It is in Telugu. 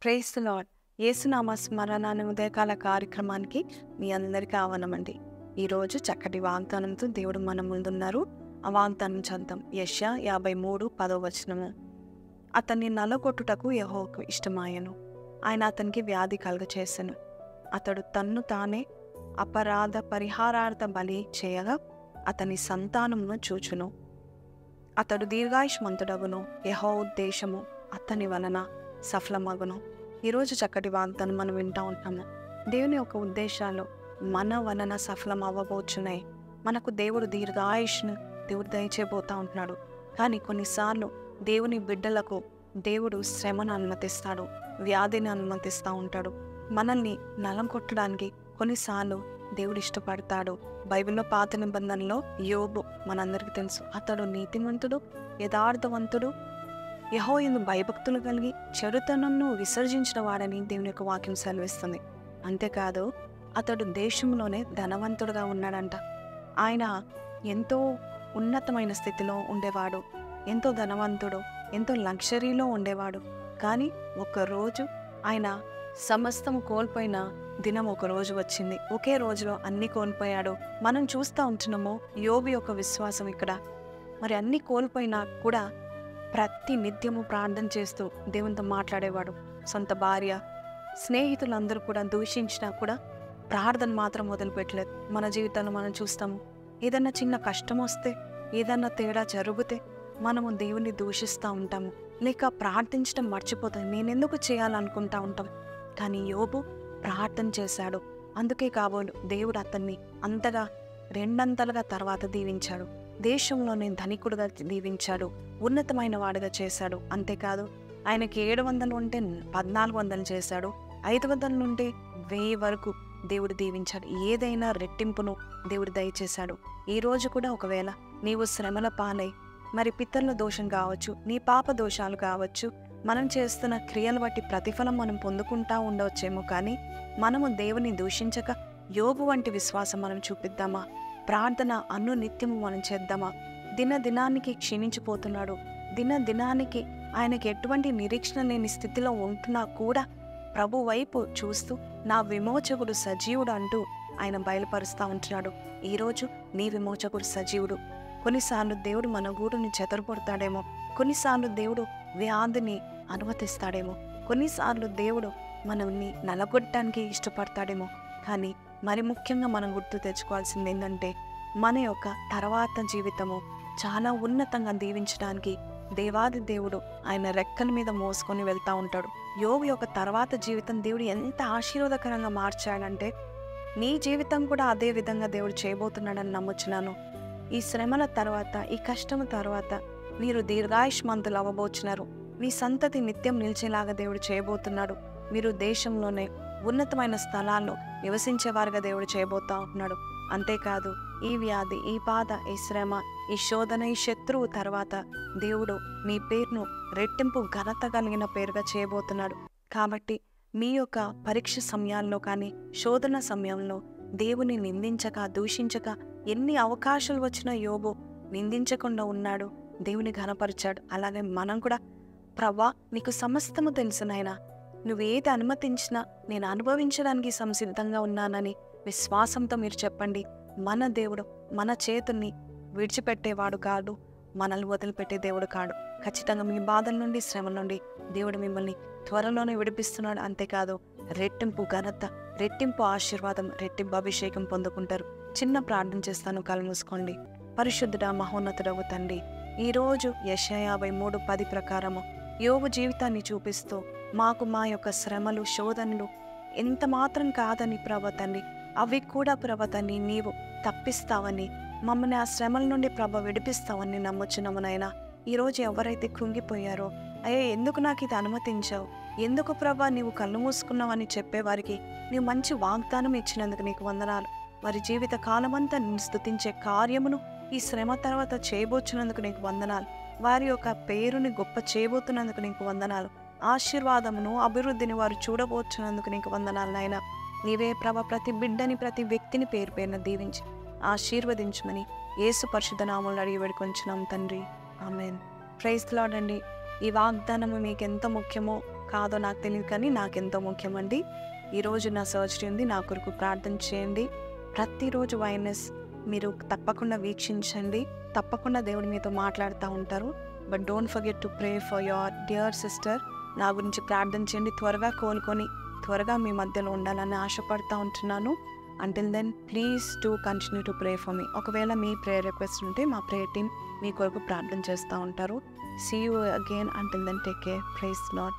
Praise the Lord. యేసునామ స్మరణాన్ని ఉదయకాల కార్యక్రమానికి మీ అందరికీ ఆహ్వానమండి. ఈరోజు చక్కటి వాగ్దానంతో దేవుడు మన ముందున్నారు. ఆ వాగ్దానం చదువుతాం. యెషయా 53:10 అతన్ని నలగొట్టుటకు యెహోవాకు ఇష్టమాయెను. ఆయన అతనికి వ్యాధి కలుగచేసెను. అతడు తన్ను తానే అపరాధ పరిహారార్థ బలి చేయగా అతని సంతానమును చూచును. అతడు దీర్ఘాయుష్మంతుడగును. యెహోవా ఉద్దేశము అతని వలన సఫలమగును. ఈరోజు చక్కటి వాగ్దానం మనం వింటూ ఉంటాము. దేవుని యొక్క ఉద్దేశాలు మన వలన సఫలం అవ్వబోచున్నాయి. మనకు దేవుడు దీర్ఘాయుష్ను దేవుడు దయచేయబోతూ ఉంటున్నాడు. కానీ కొన్నిసార్లు దేవుని బిడ్డలకు దేవుడు శ్రమను అనుమతిస్తాడు, వ్యాధిని అనుమతిస్తూ ఉంటాడు. మనల్ని నలం కొట్టడానికి కొన్నిసార్లు దేవుడు ఇష్టపడతాడు. బైబిల్లో పాత నిబంధనలో యోబు మనందరికీ తెలుసు. అతడు నీతిమంతుడు, యథార్థవంతుడు, యెహోవాయందు భయభక్తులు కలిగి చెడుతనంను విసర్జించిన వాడని దేవుని యొక్క వాక్యం సెలవిస్తుంది. అంతేకాదు అతడు దేశంలోనే ధనవంతుడుగా ఉన్నాడంట. ఆయన ఎంతో ఉన్నతమైన స్థితిలో ఉండేవాడు, ఎంతో ధనవంతుడు, ఎంతో లగ్జరీలో ఉండేవాడు. కానీ ఒకరోజు ఆయన సమస్తం కోల్పోయిన దినం ఒక రోజు వచ్చింది. ఒకే రోజులో అన్ని కోల్పోయాడు. మనం చూస్తూ ఉంటున్నాము యోబు యొక్క విశ్వాసం ఇక్కడ. మరి అన్ని కోల్పోయినా కూడా ప్రతి నిత్యము ప్రార్థన చేస్తూ దేవునితో మాట్లాడేవాడు. సొంత భార్య, స్నేహితులందరూ కూడా దూషించినా కూడా ప్రార్థన మాత్రం వదిలిపెట్టలేదు. మన జీవితంలో మనం చూస్తాము, ఏదన్నా చిన్న కష్టం వస్తే, ఏదన్నా తేడా జరిగితే మనము దేవుని దూషిస్తూ ఉంటాము, లేక ప్రార్థించడం మర్చిపోతాం. నేనెందుకు చేయాలనుకుంటా ఉంటాం. కానీ యోబు ప్రార్థన చేశాడు. అందుకే కాబోలు దేవుడు అతన్ని అంతగా రెండంతలుగా తర్వాత దీవించాడు. దేశంలోనే ధనికుడుగా దీవించాడు, ఉన్నతమైన వాడుగా చేశాడు. అంతేకాదు ఆయనకి 700 ఉంటే 1400 చేశాడు, 500 నుండి 1000 వరకు దేవుడు దీవించాడు. ఏదైనా రెట్టింపును దేవుడు దయచేశాడు. ఈ రోజు కూడా ఒకవేళ నీవు శ్రమల పాలై, మరి పితరుల దోషం కావచ్చు, నీ పాప దోషాలు కావచ్చు, మనం చేస్తున్న క్రియలు బట్టి ప్రతిఫలం మనం పొందుకుంటా ఉండవచ్చేమో. కానీ మనము దేవుని దూషించక యోబు వంటి విశ్వాసం మనం చూపిద్దామా? ప్రార్థన నిత్యము మనం చేద్దామా? దినానికి క్షీణించిపోతున్నాడు. దినానికి ఆయనకి ఎటువంటి నిరీక్షణ లేని స్థితిలో ఉంటున్నా కూడా ప్రభు వైపు చూస్తూ నా విమోచకుడు సజీవుడు అంటూ ఆయన బయలుపరుస్తూ ఉంటున్నాడు. ఈరోజు నీ విమోచకుడు సజీవుడు. కొన్నిసార్లు దేవుడు మన గూడుని చెదరగొడతాడేమో, కొన్నిసార్లు దేవుడు వ్యాధిని అనుమతిస్తాడేమో, కొన్నిసార్లు దేవుడు మనల్ని నలగొట్టడానికి ఇష్టపడతాడేమో. కానీ మరి ముఖ్యంగా మనం గుర్తు తెచ్చుకోవాల్సింది ఏంటంటే, మన యొక్క తర్వాత జీవితము చాలా ఉన్నతంగా దీవించడానికి దేవాది దేవుడు ఆయన రెక్కల మీద మోసుకొని వెళ్తూ ఉంటాడు. యోబు యొక్క తర్వాత జీవితం దేవుడు ఎంత ఆశీర్వాదకరంగా మార్చాడంటే, నీ జీవితం కూడా అదే విధంగా దేవుడు చేయబోతున్నాడని నమ్ముచున్నాను. ఈ శ్రమల తర్వాత, ఈ కష్టం తర్వాత మీరు దీర్ఘాయుష్మంతులు అవ్వబోచున్నారు. మీ సంతతి నిత్యం నిలిచేలాగా దేవుడు చేయబోతున్నాడు. మీరు దేశంలోనే ఉన్నతమైన స్థలాల్లో నివసించేవారుగా దేవుడు చేయబోతా ఉంటున్నాడు. అంతేకాదు ఈ వ్యాధి, ఈ బాధ, ఈ శ్రమ, ఈ శోధన, ఈ శత్రువు తర్వాత దేవుడు మీ పేరును రెట్టింపు ఘనత కలిగిన పేరుగా చేయబోతున్నాడు. కాబట్టి మీ యొక్క పరీక్ష సమయాల్లో కానీ, శోధన సమయంలో దేవుని నిందించక, దూషించక, ఎన్ని అవకాశాలు వచ్చినా యోబు నిందించకుండా ఉన్నాడు, దేవుని ఘనపరిచాడు. అలాగే మనం కూడా ప్రభా నీకు సమస్తము తెలుసు నాయనా, నువ్వేది అనుమతించినా నేను అనుభవించడానికి సంసిద్ధంగా ఉన్నానని విశ్వాసంతో మీరు చెప్పండి. మన దేవుడు మన చేతుల్ని విడిచిపెట్టేవాడు కాదు, మనల్ని వదిలిపెట్టే దేవుడు కాడు. ఖచ్చితంగా మీ బాధల నుండి, శ్రమ నుండి దేవుడు మిమ్మల్ని త్వరలోనే విడిపిస్తున్నాడు. అంతేకాదు రెట్టింపు ఘనత, రెట్టింపు ఆశీర్వాదం, రెట్టింపు అభిషేకం పొందుకుంటారు. చిన్న ప్రార్థన చేస్తాను, కళ్ళు మూసుకోండి. పరిశుద్ధుడా, మహోన్నతుడవు తండ్రి, ఈరోజు యెషయా 53:10 ప్రకారము యోబు జీవితాన్ని చూపిస్తూ మాకు మా యొక్క శ్రమలు, శోధనలు ఎంత మాత్రం కాదని ప్రభ తండ్రి, అవి కూడా ప్రభ తండ్రి నీవు తప్పిస్తావని, మమ్మల్ని ఆ శ్రమల నుండి ప్రభ విడిపిస్తావని నమ్ముచున్నాము నాయనా. ఈరోజు ఎవరైతే కృంగిపోయారో, అయ్యా ఎందుకు నాకు ఇది అనుమతించావు, ఎందుకు ప్రభా నీవు కళ్ళు మూసుకున్నావని చెప్పేవారికి నీవు మంచి వాగ్దానం ఇచ్చినందుకు నీకు వందనాలు. వారి జీవిత కాలమంతా నిన్ను స్తుతించే కార్యమును ఈ శ్రమ తర్వాత చేయబోచున్నందుకు నీకు వందనాలు. వారి యొక్క పేరుని గొప్ప చేయబోతున్నందుకు నీకు వందనాలు. ఆశీర్వాదమును, అభివృద్ధిని వారు చూడబోచున్నందుకు నీకు వందనాలు నాయన. నీవే ప్రభ ప్రతి బిడ్డని, ప్రతి వ్యక్తిని పేరు పేరున దీవించి ఆశీర్వదించమని యేసు పరిశుద్ధ నామములో అడిగి వేడుకొంచున్నాం తండ్రి. ఆమేన్. ప్రైజ్ ది లార్డ్ అండి. ఈ వాగ్దానము మీకు ఎంత ముఖ్యమో కాదో నాకు తెలియదు, కానీ నాకెంతో ముఖ్యమండి. ఈరోజు నా సర్జరీ ఉంది, నా కొరకు ప్రార్థన చేయండి. ప్రతిరోజు వైఎన్ఎస్ మీరు తప్పకుండా వీక్షించండి. తప్పకుండా దేవుడు మీతో మాట్లాడుతూ ఉంటారు. But don't forget to pray for your dear sister. నా గురించి ప్రార్థన చేయండి. త్వరగా కోలుకొని త్వరగా మీ మధ్యలో ఉండాలని ఆశపడుతూ ఉంటున్నాను. Until then please to continue to pray for me. ఒకవేళ మీ ప్రేయర్ రిక్వెస్ట్ ఉంటే మా ప్రేయర్ టీమ్ మీ కొరకు ప్రార్థన చేస్తూ ఉంటారు. See you again. Until then take care. Praise lord.